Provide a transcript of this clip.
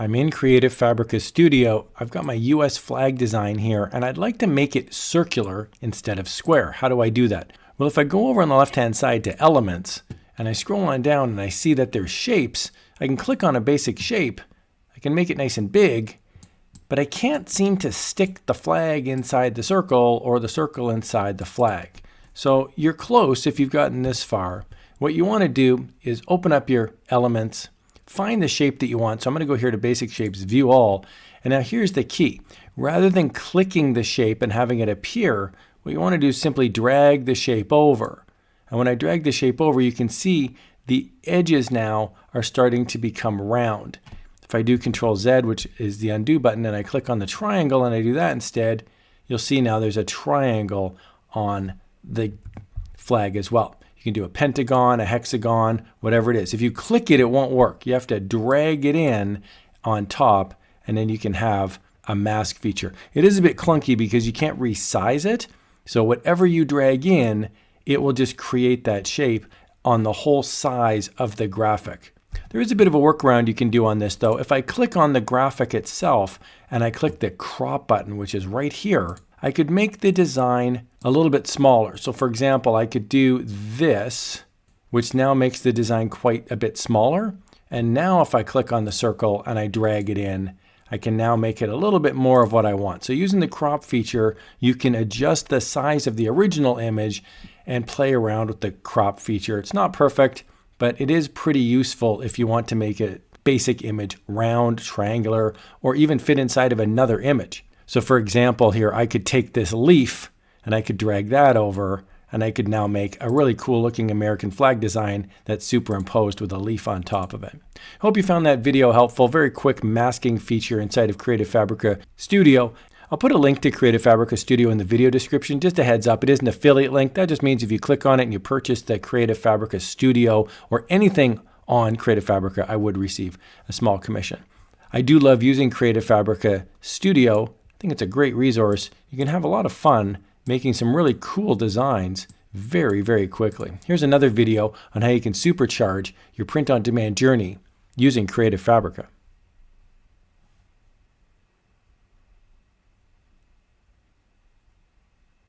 I'm in Creative Fabrica Studio. I've got my US flag design here, and I'd like to make it circular instead of square. How do I do that? Well, if I go over on the left-hand side to Elements, and I scroll on down and I see that there's shapes, I can click on a basic shape. I can make it nice and big, but I can't seem to stick the flag inside the circle or the circle inside the flag. So you're close if you've gotten this far. What you want to do is open up your Elements, find the shape that you want. So I'm going to go here to Basic Shapes, View All. And now here's the key. Rather than clicking the shape and having it appear, what you want to do is simply drag the shape over. And when I drag the shape over, you can see the edges now are starting to become round. If I do Control Z, which is the undo button, and I click on the triangle and I do that instead, you'll see now there's a triangle on the flag as well. You can do a pentagon, a hexagon, whatever it is. If you click it, it won't work. You have to drag it in on top, and then you can have a mask feature. It is a bit clunky because you can't resize it. So whatever you drag in, it will just create that shape on the whole size of the graphic. There is a bit of a workaround you can do on this though. If I click on the graphic itself and I click the crop button, which is right here, I could make the design a little bit smaller. So for example, I could do this, which now makes the design quite a bit smaller. And now if I click on the circle and I drag it in, I can now make it a little bit more of what I want. So using the crop feature, you can adjust the size of the original image and play around with the crop feature. It's not perfect, but it is pretty useful if you want to make a basic image round, triangular, or even fit inside of another image. So for example here, I could take this leaf and I could drag that over, and I could now make a really cool looking American flag design that's superimposed with a leaf on top of it. Hope you found that video helpful. Very quick masking feature inside of Creative Fabrica Studio. I'll put a link to Creative Fabrica Studio in the video description. Just a heads up, it is an affiliate link. That just means if you click on it and you purchase the Creative Fabrica Studio or anything on Creative Fabrica, I would receive a small commission. I do love using Creative Fabrica Studio. I think it's a great resource. You can have a lot of fun making some really cool designs very, very quickly. Here's another video on how you can supercharge your print-on-demand journey using Creative Fabrica.